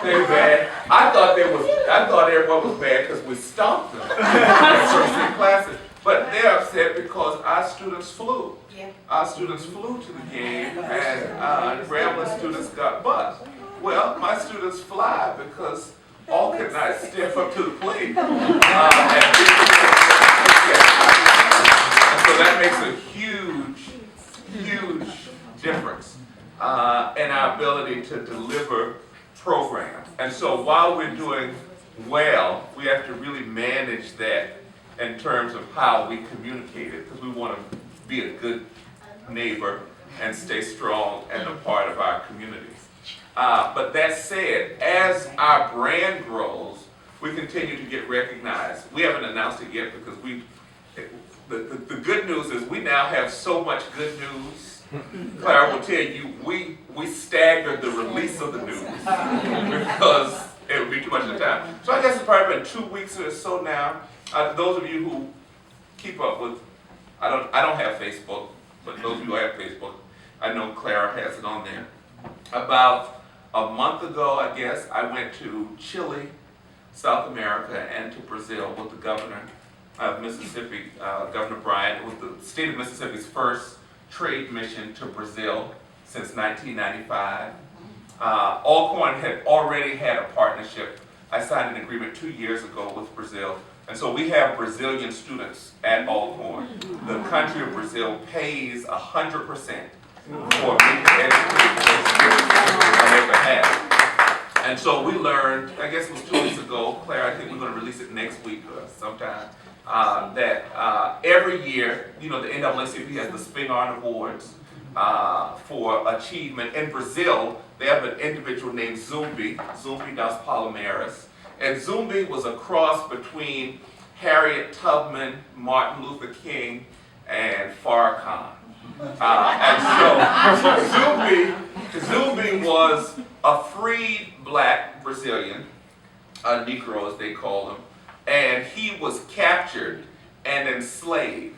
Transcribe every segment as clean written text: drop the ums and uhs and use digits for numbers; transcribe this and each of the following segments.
They were bad. I thought everyone was bad because we stopped them in first in classes. But they're upset because our students flew. Our students flew to the game, and Grambling students got bused. Well, my students fly because all could not step up to the plate. And so that makes a huge difference in our ability to deliver programs. And so while we're doing well, we have to really manage that in terms of how we communicate it, because we want to be a good neighbor and stay strong and a part of our community. But that said, as our brand grows, we continue to get recognized. We haven't announced it yet because the good news is we now have so much good news. Clara will tell you, we staggered the release of the news because it would be too much of the time. So I guess it's probably been 2 weeks or so now. Those of you who keep up with, I don't have Facebook, but those of you who have Facebook, I know Clara has it on there. About a month ago, I guess, I went to Chile, South America, and to Brazil with the governor of Mississippi, Governor Bryant. It was the state of Mississippi's first trade mission to Brazil since 1995. Alcorn had already had a partnership. I signed an agreement 2 years ago with Brazil. And so we have Brazilian students at Alcorn. The country of Brazil pays 100% for me to educate their students on their behalf. And so we learned, I guess it was 2 weeks ago, Claire, I think we're going to release it next week or sometime, that every year, the NAACP has the Spingarn Awards for achievement. In Brazil, they have an individual named Zumbi das Palmeiras. And Zumbi was a cross between Harriet Tubman, Martin Luther King, and Farrakhan. And so Zumbi was a freed black Brazilian, a Negro as they call him, and he was captured and enslaved.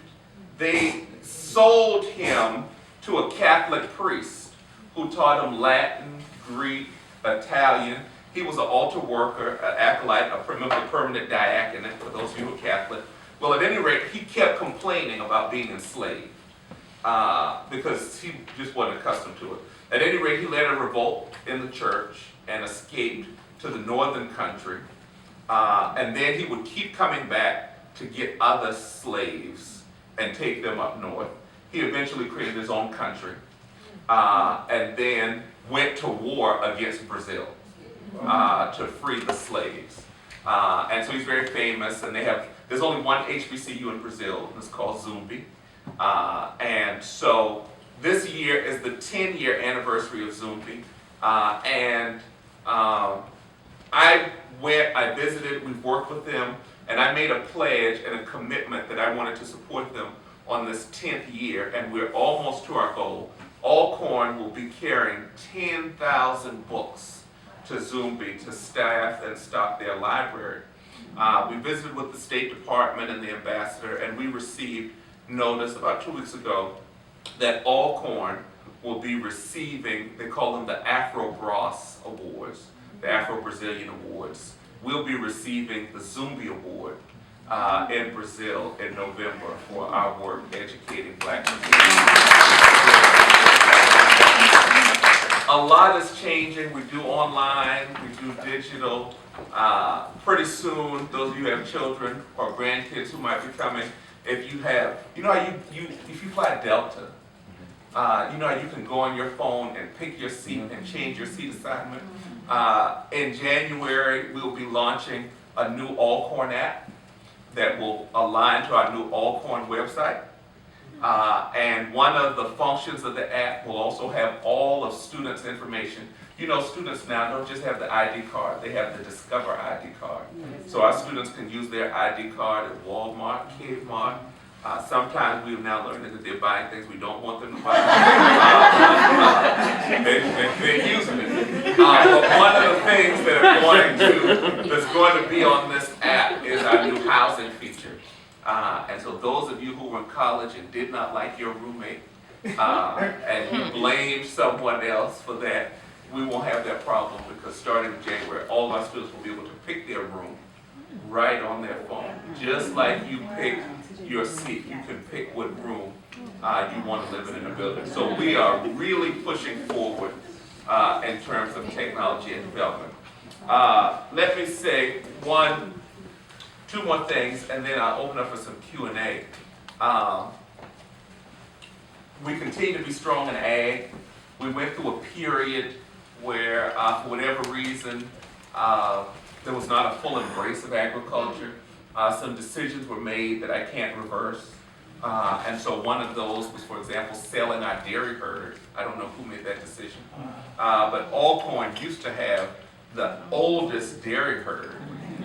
They sold him to a Catholic priest who taught him Latin, Greek, Italian. He was an altar worker, an acolyte, a permanent diaconate, for those of you who are Catholic. Well, at any rate, he kept complaining about being enslaved because he just wasn't accustomed to it. At any rate, he led a revolt in the church and escaped to the northern country. And then he would keep coming back to get other slaves and take them up north. He eventually created his own country and then went to war against Brazil. To free the slaves. And so he's very famous, and there's only one HBCU in Brazil, and it's called Zumbi. And so this year is the 10-year anniversary of Zumbi. I visited, we've worked with them, and I made a pledge and a commitment that I wanted to support them on this 10th year, and we're almost to our goal. Alcorn will be carrying 10,000 books to Zumbi to staff and stock their library. We visited with the State Department and the ambassador, and we received notice about 2 weeks ago that Alcorn will be receiving, they call them the Afro-Bras Awards, the Afro-Brazilian Awards. We'll be receiving the Zumbi Award in Brazil in November for our work educating black Brazilians. A lot is changing. We do online, we do digital. Pretty soon, those of you who have children or grandkids who might be coming, if you have, if you fly Delta, you know how you can go on your phone and pick your seat and change your seat assignment. In January, we'll be launching a new Alcorn app that will align to our new Alcorn website. And one of the functions of the app will also have all of students' information. Students now don't just have the ID card, they have the Discover ID card. So our students can use their ID card at Walmart, Kmart. Sometimes we've now learned that they're buying things we don't want them to buy. They're using it. But one of the things that's going to be on this app is our new housing feature. And so those of you who were in college and did not like your roommate, and you blamed someone else for that, we won't have that problem because starting in January, all of our students will be able to pick their room right on their phone. Just like you pick your seat, you can pick what room you want to live in a building. So we are really pushing forward in terms of technology and development. Let me say two more things, and then I'll open up for some Q&A. We continue to be strong in ag. We went through a period where, for whatever reason, there was not a full embrace of agriculture. Some decisions were made that I can't reverse. And so one of those was, for example, selling our dairy herd. I don't know who made that decision. But Alcorn used to have the oldest dairy herd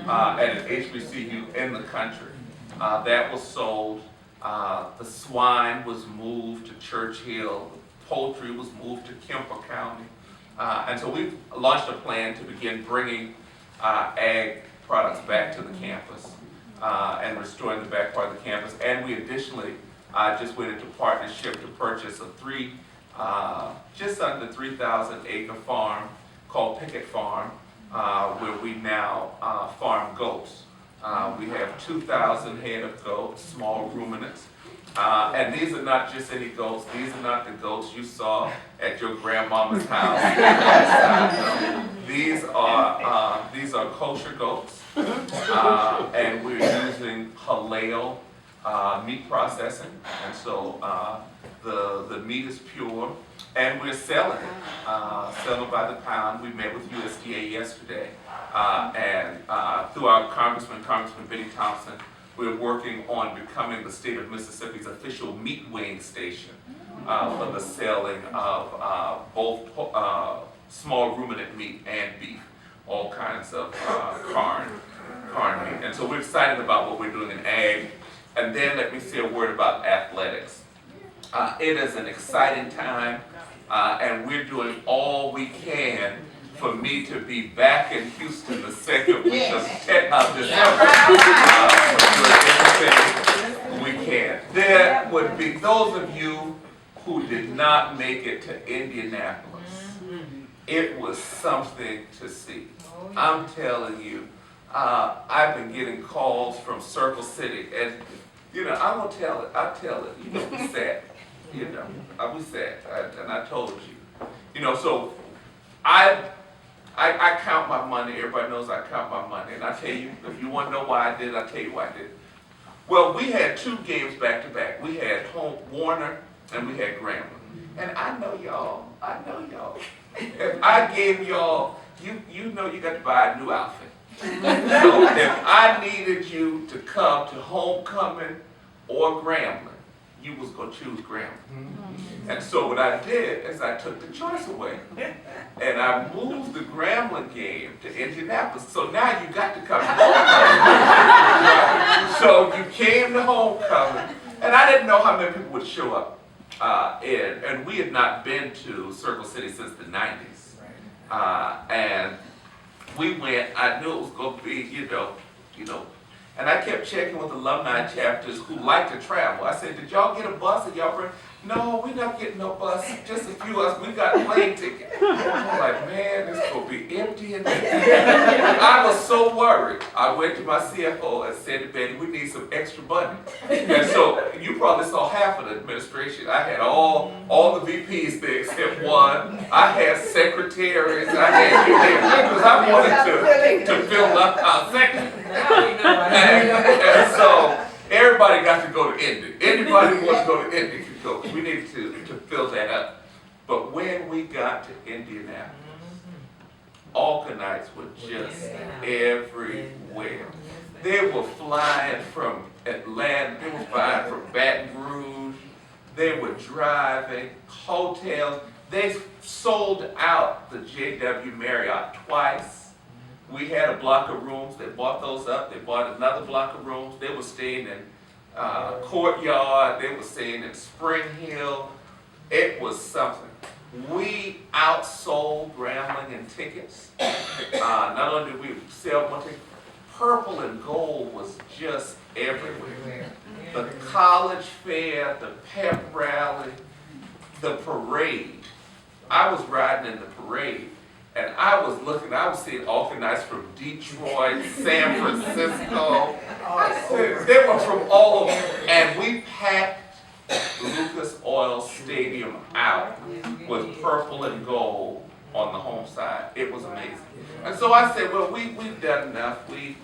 at an HBCU in the country. That was sold. The swine was moved to Churchill. The poultry was moved to Kemper County. And so we've launched a plan to begin bringing ag products back to the campus and restoring the back part of the campus. And we additionally just went into partnership to purchase a just under 3,000 acre farm called Pickett Farm, where we now farm goats. We have 2,000 head of goats, small ruminants. And these are not just any goats. These are not the goats you saw at your grandmama's house. These are kosher goats, and we're using halal meat processing, and so the meat is pure, and we're selling it, selling by the pound. We met with USDA yesterday, and through our Congressman Benny Thompson, we're working on becoming the state of Mississippi's official meat weighing station for the selling of both small ruminant meat and beef, all kinds of corn meat. And so we're excited about what we're doing in ag. And then let me say a word about athletics. It is an exciting time, and we're doing all we can for me to be back in Houston the second week of December. Everything we can. There would be those of you who did not make it to Indianapolis. It was something to see. I'm telling you, I've been getting calls from Circle City, and I won't tell it. I'll tell it. You're gonna be sad. I'll be sad, and I told you. So I count my money. Everybody knows I count my money. And I tell you, if you want to know why I did, I'll tell you why I did. Well, we had 2 games back to back. We had Warner and we had Grambling. And I know y'all. If I gave y'all, you know you got to buy a new outfit. So if I needed you to come to homecoming or Grambling, you was going to choose Grambling. And so what I did is I took the choice away. And I moved the Grambling game to Indianapolis. So now you got to come to homecoming. So you came to homecoming. And I didn't know how many people would show up. And we had not been to Circle City since the 90s. And we went, I knew it was going to be, and I kept checking with alumni chapters who like to travel. I said, did y'all get a bus and y'all bring? No, we're not getting no bus, just a few of us. We got plane tickets. I'm like, man, this is going to be empty and empty. I was so worried. I went to my CFO and said to Betty, we need some extra money. And so you probably saw half of the administration. I had all the VPs there except one. I had secretaries. I had because I wanted to fill up our section. And so everybody got to go to Indy. Anybody who wants to go to Indy could go. We needed to fill that up. But when we got to Indianapolis, Alcornites were just everywhere. They were flying from Atlanta. They were flying from Baton Rouge. They were driving hotels. They sold out the JW Marriott twice. We had a block of rooms. They bought those up. They bought another block of rooms. They were staying in Courtyard. They were staying in Spring Hill. It was something. We outsold Grambling in tickets. Not only did we sell one ticket, purple and gold was just everywhere. The college fair, the pep rally, the parade. I was riding in the parade. And I was seeing organizers from Detroit, San Francisco. They were from all over. And we packed Lucas Oil Stadium out with purple and gold on the home side. It was amazing. And so I said, well, we've done enough. We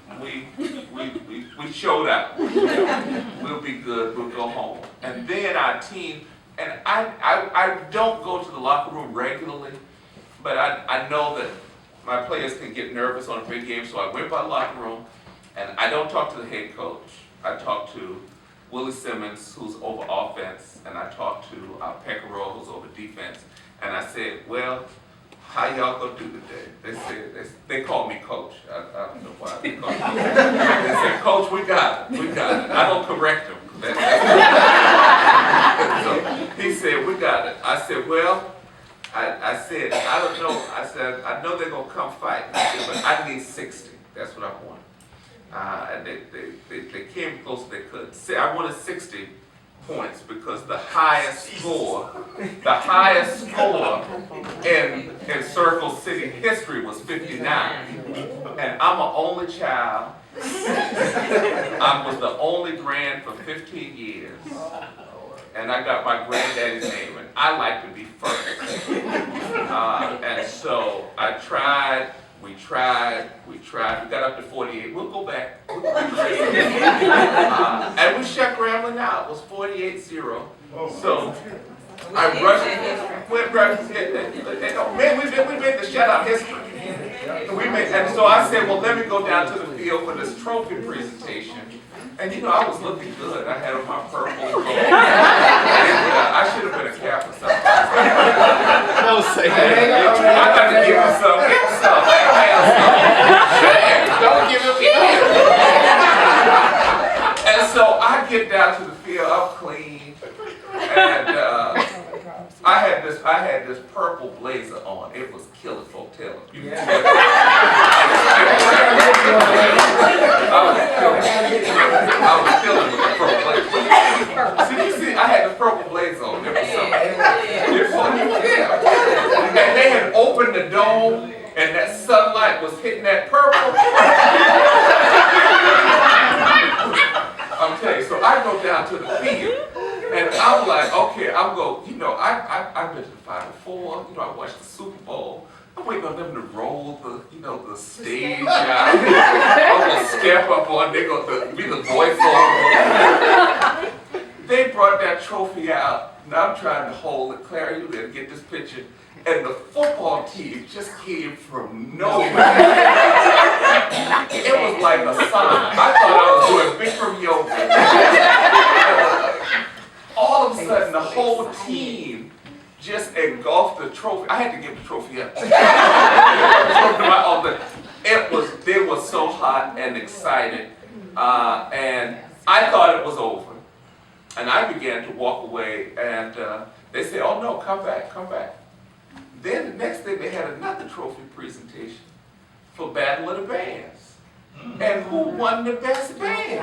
showed up. We'll be good. We'll go home. And then our team, and I don't go to the locker room regularly, but I know that my players can get nervous on a big game, so I went by the locker room, and I don't talk to the head coach. I talk to Willie Simmons, who's over offense, and I talked to Peckerell, who's over defense, and I said, well, how y'all gonna do today? They said, they called me coach. I don't know why they called me. They said, coach, we got it. I don't correct them. So he said, we got it. I said, well, I said, I don't know. I said, I know they're gonna come fight. I said, but I need 60. That's what I want. And they came close as they could. I wanted 60 points because the highest score in Circle City history was 59. And I'm an only child. I was the only grand for 15 years. And I got my granddaddy's name, and I like to be first. And so I tried. We tried, we got up to 48. We'll go back. And we shut Grambling out. It was 48-0. So I rushed. Man, we made the shutout history. And so I said, well, let me go down to the field for this trophy presentation. And I was looking good. I had on my purple and gold. I should have been a cap or something. Don't say that. I got to give him some. Give him some. Don't give him. And so I get down to the field. I'm clean, and I had this purple blazer on. It was killer folk telling people. I was killing with the purple blazer. See, you see, I had the purple blazer on. It was something. And they had opened the dome, and that sunlight was hitting that purple. I'm telling you, so I go down to the field, and I'm like, okay, I'm going, I've been to the Final Four, I watched the Super Bowl. I'm waiting on them to roll the stage out. I'm going to step up on, they're going to be the voiceover. They brought that trophy out, and I'm trying to hold it. Claire, you there to get this picture. And the football team just came from nowhere. It was like a sign. I thought I was doing Bikram yoga. All of a sudden, the whole team just engulfed the trophy. I had to give the trophy up. They were so hot and excited, and I thought it was over. And I began to walk away, and they said, "Oh no, come back." Then the next day they had another trophy presentation for Battle of the Bands, and who won the best band?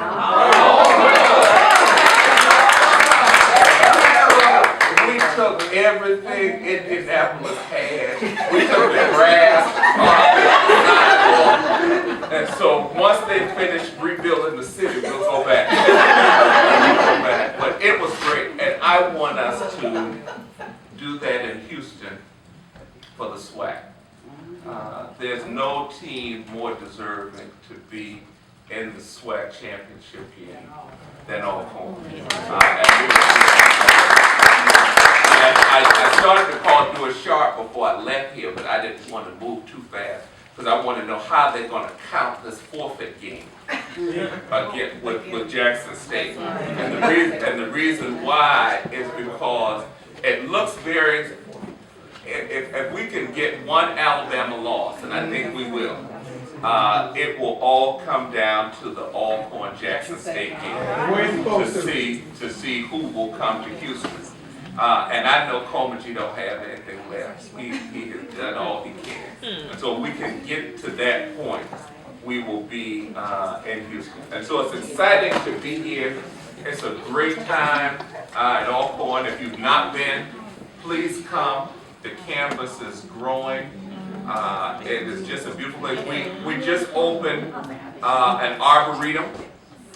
We took everything Indianapolis had. We took the grass, and so once they finished rebuilding the city, we'll go back. But it was great, and I want us to do that in Houston for the SWAC. There's no team more deserving to be in the SWAC championship game than Alcorn. I started to do a sharp before I left here, but I didn't want to move too fast because I want to know how they're going to count this forfeit game again with Jackson State. And the reason why is because it looks very. If we can get one Alabama loss, and I think we will, it will all come down to the Alcorn Jackson State game to see who will come to Houston. And I know Comanche don't have anything left. He has done all he can. And so if we can get to that point, we will be in Houston. And so it's exciting to be here. It's a great time at Alcorn. If you've not been, please come. The campus is growing. It is just a beautiful place. We just opened an arboretum.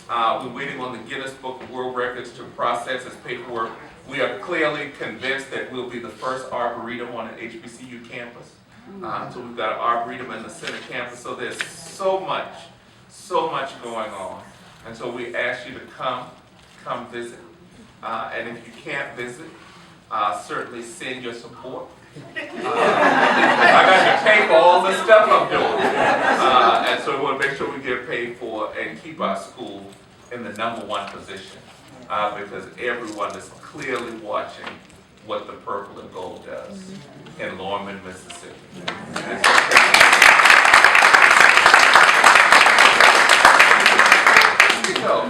We're waiting on the Guinness Book of World Records to process its paperwork. We are clearly convinced that we'll be the first arboretum on an HBCU campus. So we've got an arboretum in the center campus. So there's so much going on. And so we ask you to come visit. And if you can't visit, certainly send your support. I got to pay for all the stuff I'm doing. And so we want to make sure we get paid for and keep our school in the #1 position. Because everyone is clearly watching what the purple and gold does in Lorman, Mississippi. So,